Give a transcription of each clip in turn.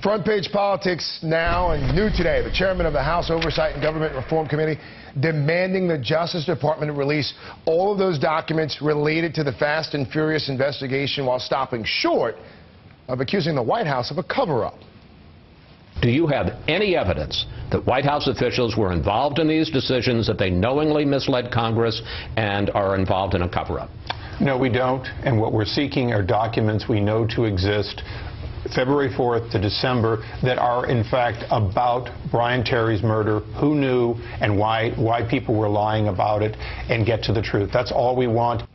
Front page politics now, and new today, the chairman of the House Oversight and Government Reform Committee demanding the Justice Department release all of those documents related to the Fast and Furious investigation while stopping short of accusing the White House of a cover-up. Do you have any evidence that White House officials were involved in these decisions, that they knowingly misled Congress and are involved in a cover-up? No, we don't. And what we're seeking are documents we know to exist February 4th to December that are, in fact, about Brian Terry's murder, who knew and why people were lying about it, and get to the truth. That's all we want.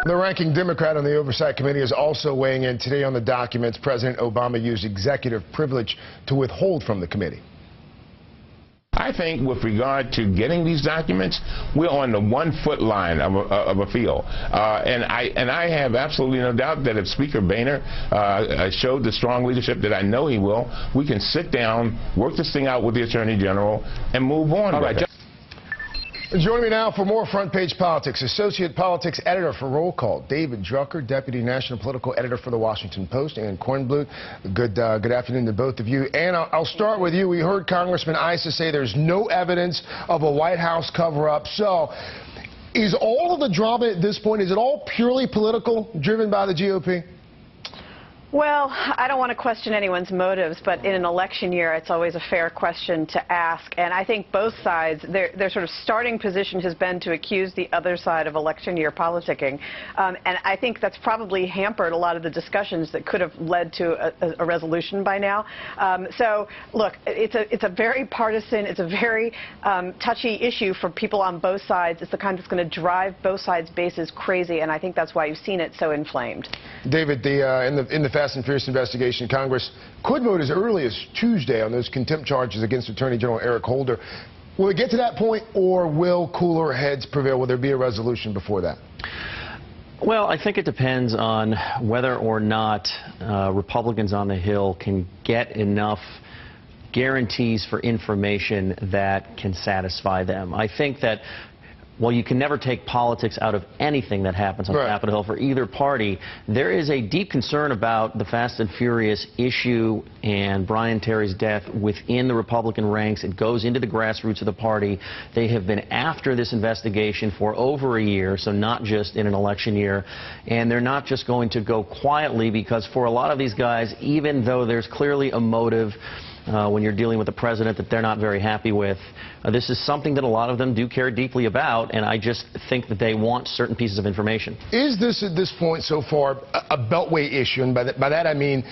The ranking Democrat on the Oversight Committee is also weighing in today on the documents President Obama used executive privilege to withhold from the committee. I think with regard to getting these documents, we're on the 1 foot line of a field. And I have absolutely no doubt that if Speaker Boehner showed the strong leadership that I know he will, we can sit down, work this thing out with the Attorney General, and move on. All right. Joining me now for more Front Page Politics, Associate Politics Editor for Roll Call, David Drucker, Deputy National Political Editor for The Washington Post, Ann Kornblut. Good afternoon to both of you. Ann, I'll start with you. We heard Congressman Issa say there's no evidence of a White House cover-up. So is all of the drama at this point, is it all purely political, driven by the GOP? Well, I don't want to question anyone's motives, but in an election year, it's always a fair question to ask. And I think both sides, their sort of starting position has been to accuse the other side of election year politicking. And I think that's probably hampered a lot of the discussions that could have led to a resolution by now. So, look, it's a very partisan, it's a very touchy issue for people on both sides. It's the kind that's going to drive both sides' bases crazy, and I think that's why you've seen it so inflamed. David, in the Fast and Furious investigation, Congress could vote as early as Tuesday on those contempt charges against Attorney General Eric Holder. Will it get to that point, or will cooler heads prevail? Will there be a resolution before that? Well, I think it depends on whether or not Republicans on the Hill can get enough guarantees for information that can satisfy them. I think that while you can never take politics out of anything that happens on Capitol Hill for either party, there is a deep concern about the Fast and Furious issue and Brian Terry's death within the Republican ranks. It goes into the grassroots of the party. They have been after this investigation for over a year, so not just in an election year. And they're not just going to go quietly, because for a lot of these guys, even though there's clearly a motive when you're dealing with a president that they're not very happy with, this is something that a lot of them do care deeply about, and I just think that they want certain pieces of information. Is this, at this point so far, a beltway issue? And by that I mean,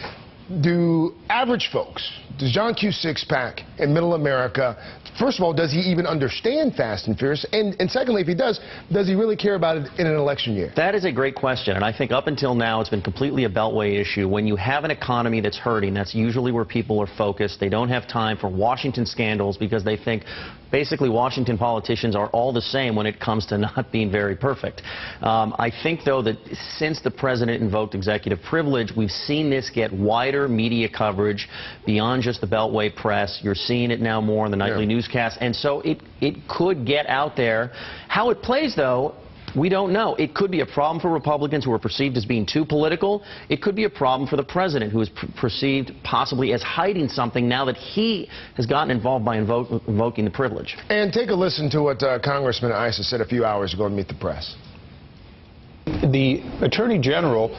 do average folks, does John Q. Sixpack in middle America, first of all, does he even understand Fast and Furious? And secondly, if he does he really care about it in an election year? That is a great question, and I think up until now it's been completely a beltway issue. When you have an economy that's hurting, that's usually where people are focused. They don't have time for Washington scandals because they think basically Washington politicians are all the same when it comes to not being very perfect. I think, though, that since the president invoked executive privilege, we've seen this get wider media coverage beyond just the Beltway press. You're seeing it now more in the nightly newscasts, and so it could get out there. How it plays, though, we don't know. It could be a problem for Republicans who are perceived as being too political. It could be a problem for the president, who is perceived possibly as hiding something now that he has gotten involved by invoking the privilege. And take a listen to what Congressman Issa said a few hours ago to Meet the Press. The Attorney General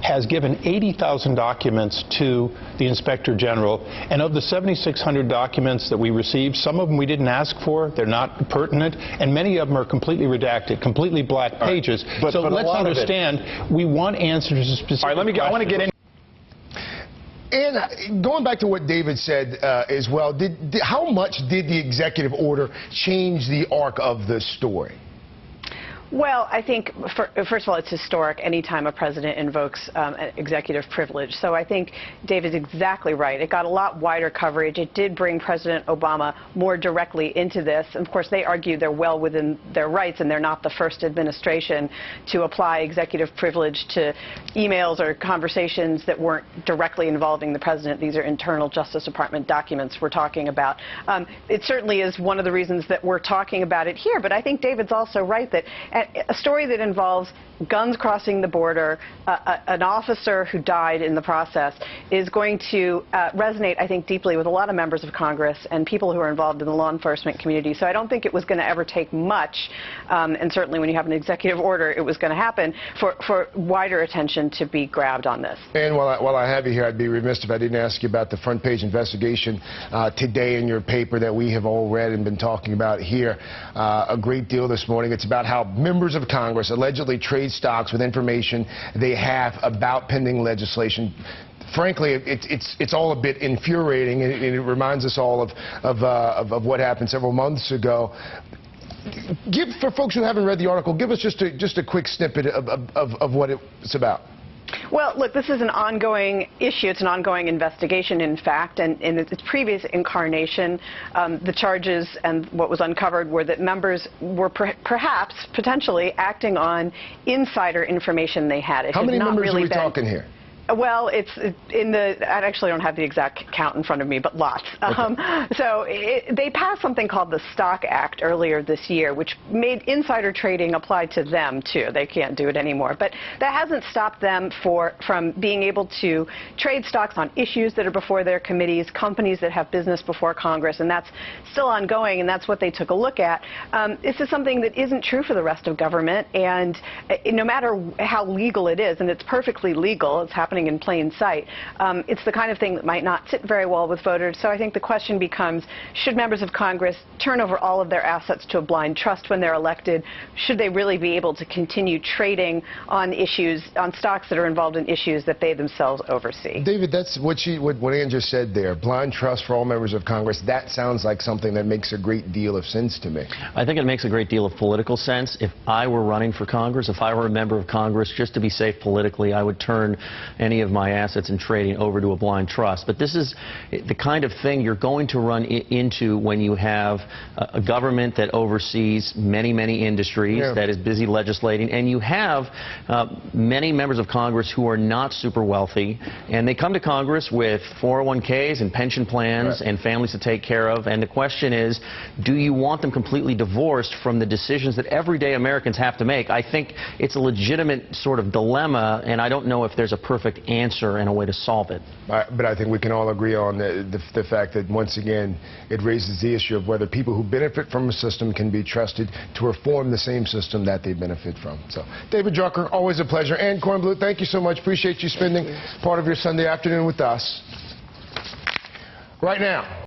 has given 80,000 documents to the Inspector General, and of the 7,600 documents that we received, some of them we didn't ask for, they're not pertinent, and many of them are completely redacted, completely black pages. But let's understand, we want answers to specific questions. I want to get in. And going back to what David said as well, how much did the executive order change the arc of the story? Well, I think, first of all, it's historic any time a president invokes executive privilege. So I think David's exactly right. It got a lot wider coverage. It did bring President Obama more directly into this. And of course, they argue they're well within their rights, and they're not the first administration to apply executive privilege to emails or conversations that weren't directly involving the president. These are internal Justice Department documents we're talking about. It certainly is one of the reasons that we're talking about it here. But I think David's also right that a story that involves guns crossing the border, an officer who died in the process, is going to resonate, I think, deeply with a lot of members of Congress and people who are involved in the law enforcement community. So I don't think it was going to ever take much, and certainly when you have an executive order, it was going to happen, for wider attention to be grabbed on this. And while I have you here, I'd be remiss if I didn't ask you about the front page investigation today in your paper that we have all read and been talking about here a great deal this morning. It's about how members of Congress allegedly trade stocks with information they have about pending legislation. Frankly, it's all a bit infuriating, and it reminds us all of what happened several months ago. For folks who haven't read the article, give us just a quick snippet of what it's about. Well, look, this is an ongoing issue. It's an ongoing investigation, in fact, and in its previous incarnation, the charges and what was uncovered were that members were perhaps, potentially, acting on insider information they had. How many members are we talking here? Well, it's in the, I actually don't have the exact count in front of me, but lots. Okay. They passed something called the Stock Act earlier this year, which made insider trading apply to them, too. They can't do it anymore. But that hasn't stopped them from being able to trade stocks on issues that are before their committees, companies that have business before Congress, and that's still ongoing, and that's what they took a look at. This is something that isn't true for the rest of government, and no matter how legal it is, and it's perfectly legal, it's happening in plain sight, it's the kind of thing that might not sit very well with voters. So I think the question becomes, should members of Congress turn over all of their assets to a blind trust when they're elected? Should they really be able to continue trading on issues, on stocks that are involved in issues that they themselves oversee? David, that's what Ann just said there. Blind trust for all members of Congress. That sounds like something that makes a great deal of sense to me. I think it makes a great deal of political sense. If I were running for Congress, if I were a member of Congress, just to be safe politically, I would turn any of my assets and trading over to a blind trust. But this is the kind of thing you're going to run into when you have a government that oversees many, many industries, that is busy legislating, and you have many members of Congress who are not super wealthy, and they come to Congress with 401ks and pension plans and families to take care of, and the question is, do you want them completely divorced from the decisions that everyday Americans have to make? I think it's a legitimate sort of dilemma, and I don't know if there's a perfect answer and a way to solve it. But I think we can all agree on the fact that, once again, it raises the issue of whether people who benefit from a system can be trusted to reform the same system that they benefit from. So, David Drucker, always a pleasure. Ann Kornblut, thank you so much. Appreciate you spending part of your Sunday afternoon with us. Right now.